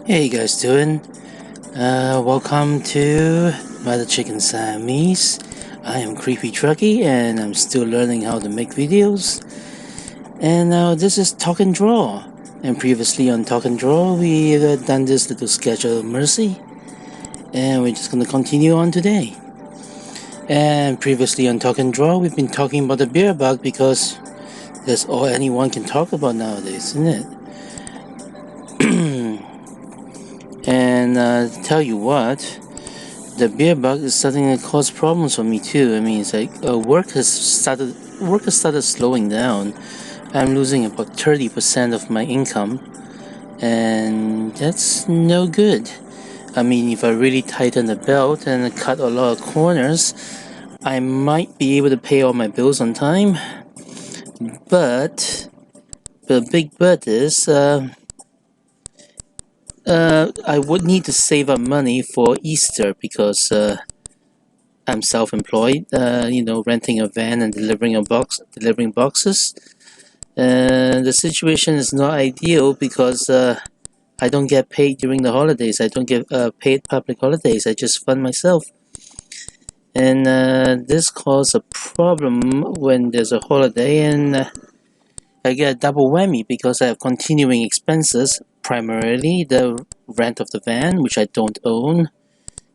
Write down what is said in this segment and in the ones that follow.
Hey you guys doing? Welcome to Mother Chicken Siamese. I am Creepy Trucky and I'm still learning how to make videos. And this is Talk and Draw. And previously on Talk and Draw, we've done this little sketch of Mercy. And we're just gonna continue on today. And previously on Talk and Draw, we've been talking about the beer bug because that's all anyone can talk about nowadays, isn't it? And tell you what, the beer bug is starting to cause problems for me too. I mean, it's like work has started slowing down. I'm losing about 30% of my income, and that's no good. I mean, if I really tighten the belt and cut a lot of corners, I might be able to pay all my bills on time. But the big but is, I would need to save up money for Easter because I'm self-employed. Renting a van and delivering boxes. The situation is not ideal because I don't get paid during the holidays. I don't get paid public holidays. I just fund myself, and this causes a problem when there's a holiday, and I get a double whammy because I have continuing expenses. Primarily the rent of the van, which I don't own.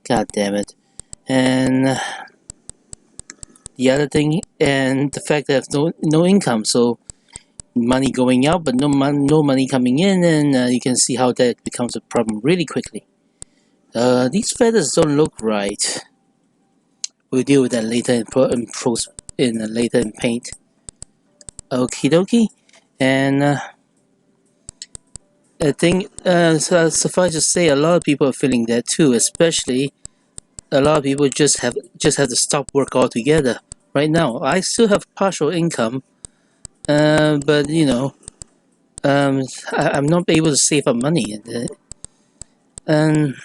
God damn it! And the other thing, and the fact that I have no income, so money going out but no money coming in, and you can see how that becomes a problem really quickly. These feathers don't look right. We'll deal with that later later in paint. Okie dokie. And I think suffice to say, a lot of people are feeling that too. Especially a lot of people just have to stop work altogether. Right now, I still have partial income, but I'm not able to save up money, and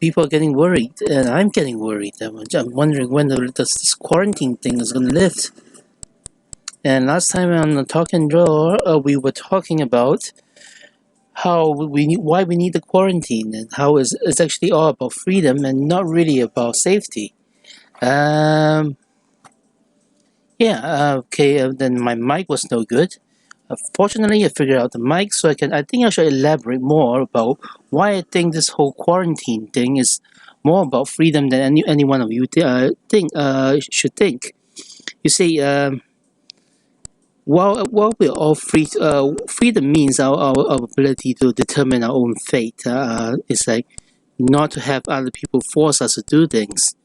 people are getting worried, and I'm getting worried. I'm wondering when this quarantine thing is going to lift. And last time on the Talk and Draw, we were talking about why we need the quarantine, and how it's actually all about freedom and not really about safety. Um, okay. Then my mic was no good. Fortunately, I figured out the mic, so I think I should elaborate more about why I think this whole quarantine thing is more about freedom than any one of you should think. You see, while we're all free, freedom means our ability to determine our own fate. It's like not to have other people force us to do things.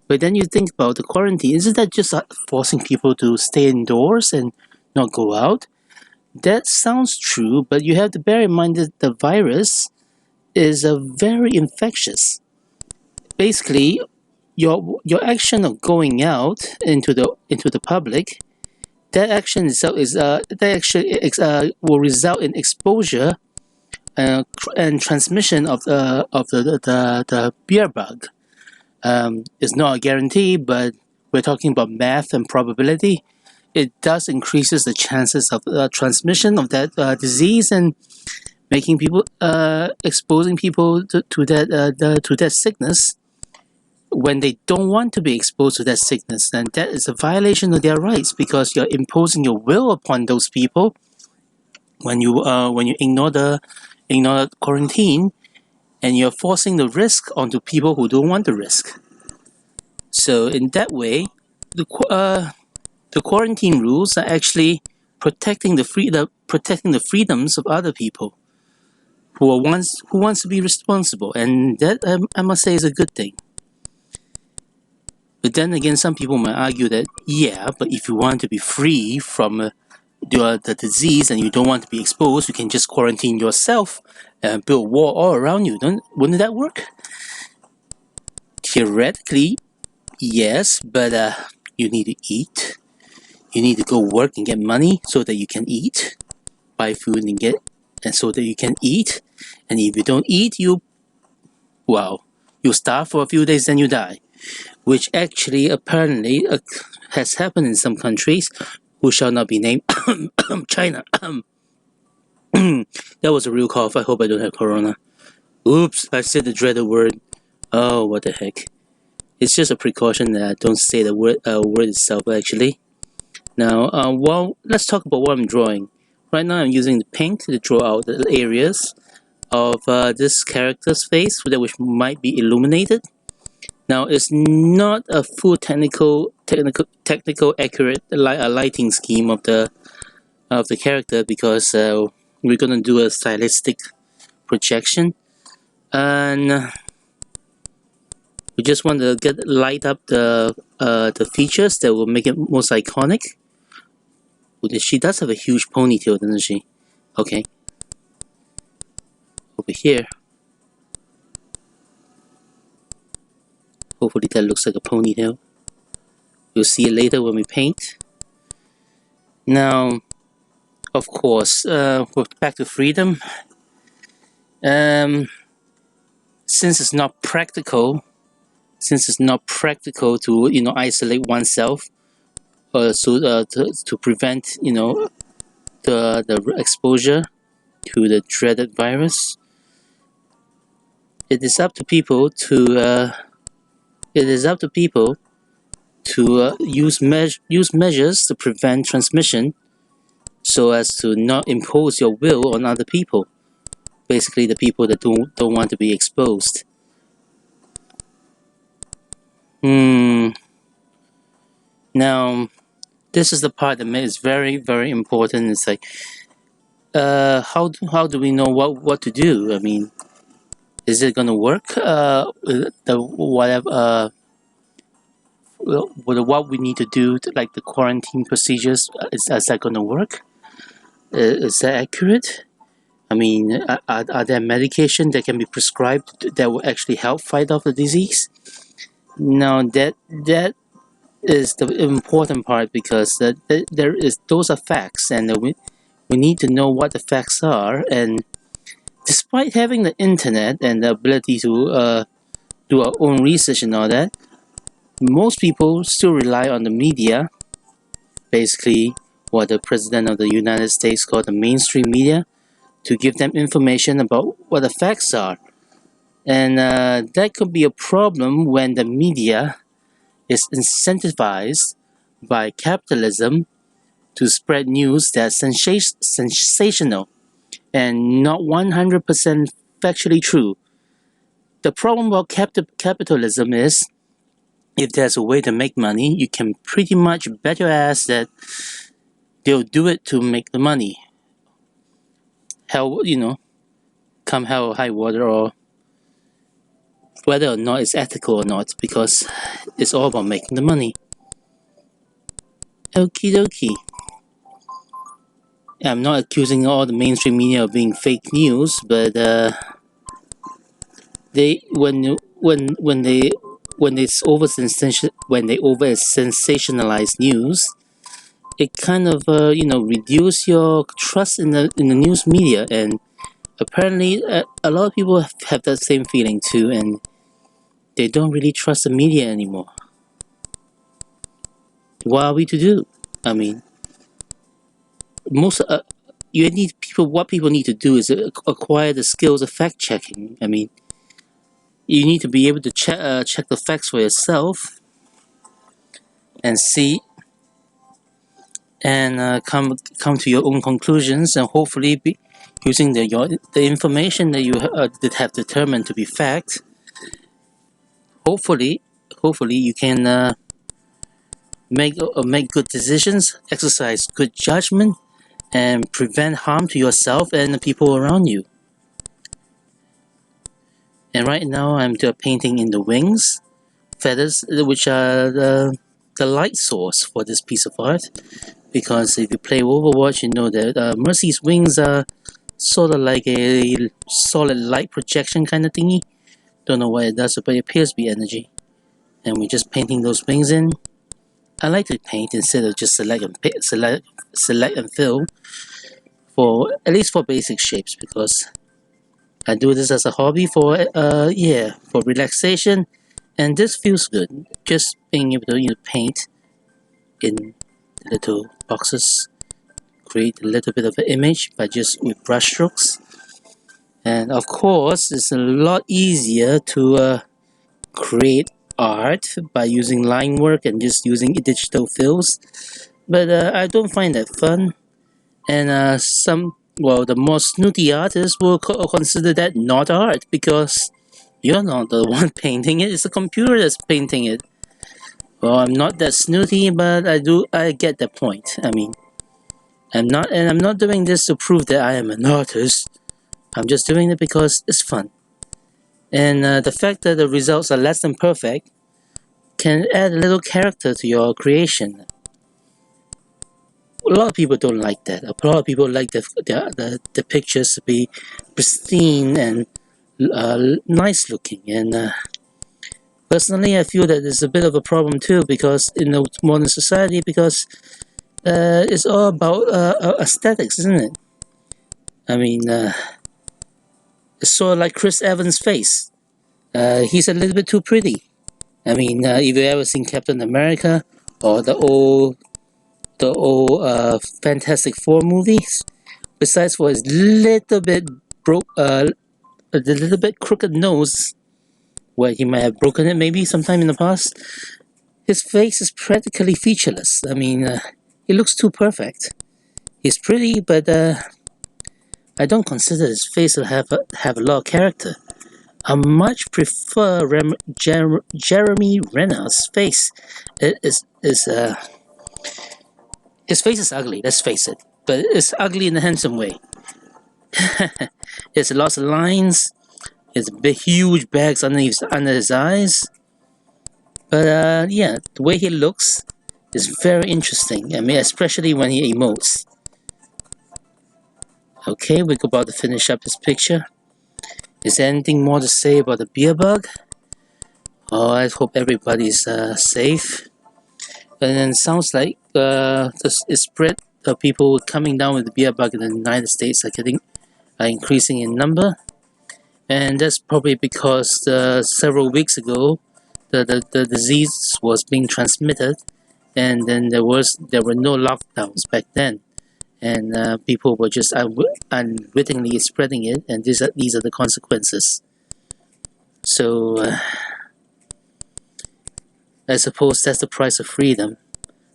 But then you think about the quarantine. Isn't that just forcing people to stay indoors and not go out? That sounds true, but you have to bear in mind that the virus is very infectious. Basically, your action of going out into the public, that action itself will result in exposure and transmission of the beer bug. It's not a guarantee, but we're talking about math and probability. It does increases the chances of transmission of that disease, and making people exposing people to that sickness when they don't want to be exposed to that sickness. And that is a violation of their rights, because you're imposing your will upon those people when you ignore the quarantine, and you're forcing the risk onto people who don't want the risk. So in that way, the quarantine rules are actually protecting the freedoms of other people who wants to be responsible, and that I must say is a good thing. But then again, some people might argue that but if you want to be free from the disease and you don't want to be exposed, you can just quarantine yourself and build a wall all around you. Wouldn't that work? Theoretically, yes, but you need to eat. You need to go work and get money so that you can eat, buy food and so that you can eat. And if you don't eat, you starve for a few days, then you die, which actually apparently has happened in some countries, who shall not be named, China. That was a real cough. I hope I don't have corona. Oops, I said the dreaded word. Oh, what the heck. It's just a precaution that I don't say the word itself, actually. Now, well, let's talk about what I'm drawing. Right now, I'm using the paint to draw out the areas of this character's face, which might be illuminated. Now, it's not a full technical accurate lighting scheme of the character, because we're gonna do a stylistic projection, and we just want to light up the features that will make it most iconic. She does have a huge ponytail, doesn't she? Okay, over here. Hopefully that looks like a ponytail. We'll see it later when we paint. Now, of course, we're back to freedom. Um, since it's not practical, to isolate oneself, to prevent the exposure to the dreaded virus, it is up to people to use measures to prevent transmission, so as to not impose your will on other people. Basically, the people that don't want to be exposed. Now, this is the part that is very, very important. It's like, how do we know what to do? I mean, is it gonna work? The whatever what we need to do, like the quarantine procedures, is that gonna work? Is that accurate? I mean, are there medication that can be prescribed that will actually help fight off the disease? No, that is the important part, because those are facts, and we need to know what the facts are. And despite having the internet and the ability to do our own research and all that, most people still rely on the media, basically what the President of the United States called the mainstream media, to give them information about what the facts are. And that could be a problem when the media is incentivized by capitalism to spread news that's sensational and not 100% factually true. The problem about capitalism is, if there's a way to make money, you can pretty much bet your ass that they'll do it to make the money. Hell, come hell or high water, or whether or not it's ethical or not, because it's all about making the money. Okie dokie. I'm not accusing all the mainstream media of being fake news, but they when it's when they over sensationalize news, it kind of reduce your trust in the news media. And apparently a lot of people have that same feeling too, and they don't really trust the media anymore. What are we to do? I mean, most you need people. What people need to do is acquire the skills of fact checking. I mean, you need to be able to check the facts for yourself and see, and come to your own conclusions, and hopefully be using the information that you that have determined to be fact. Hopefully, you can make good decisions, exercise good judgment, and prevent harm to yourself and the people around you. And right now, I'm painting in the wings, feathers, which are the light source for this piece of art. Because if you play Overwatch, you know that Mercy's wings are sort of like a solid light projection kind of thingy. Don't know what it does, but it appears to be energy. And we're just painting those wings in. I like to paint instead of just select and fill, for at least for basic shapes, because I do this as a hobby for relaxation, and this feels good. Just being able to paint in little boxes create a little bit of an image by just with brush strokes. And of course, it's a lot easier to create art by using line work and just using digital fills. But I don't find that fun. And the more snooty artists will consider that not art because you're not the one painting it, it's the computer that's painting it. Well, I'm not that snooty, but I get the point. I mean, I'm not doing this to prove that I am an artist. I'm just doing it because it's fun. And the fact that the results are less than perfect can add a little character to your creation. A lot of people don't like that. A lot of people like the pictures to be pristine and nice looking. And personally, I feel that it's a bit of a problem too because in the modern society, because it's all about aesthetics, isn't it? I mean, it's sort of like Chris Evans' face. He's a little bit too pretty. I mean, if you ever seen Captain America or the old Fantastic Four movies, besides for his little bit a little bit crooked nose, where he might have broken it maybe sometime in the past, his face is practically featureless. I mean, he looks too perfect. He's pretty, but I don't consider his face to have a lot of character. I much prefer Jeremy Renner's face. It is his face is ugly. Let's face it, but it's ugly in a handsome way. There's lots of lines. There's big, huge bags under his eyes. But yeah, the way he looks is very interesting. I mean, especially when he emotes. Okay, we're about to finish up this picture. Is there anything more to say about the beer bug? Oh, I hope everybody's safe. And then it sounds like the spread of people coming down with the beer bug in the United States are increasing in number. And that's probably because several weeks ago the disease was being transmitted, and then there were no lockdowns back then, and people were just unwittingly spreading it, and these are the consequences. So I suppose that's the price of freedom.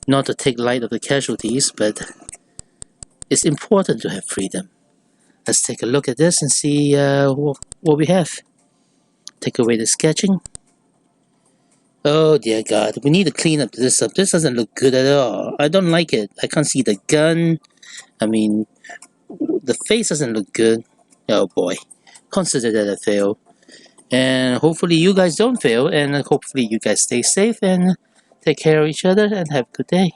Not to take light of the casualties, but it's important to have freedom. Let's take a look at this and see what we have. Take away the sketching. Oh dear God, we need to clean up this up. This doesn't look good at all. I don't like it. I can't see the gun. I mean, the face doesn't look good. Oh boy, consider that a fail. And hopefully you guys don't fail, and hopefully you guys stay safe and take care of each other and have a good day.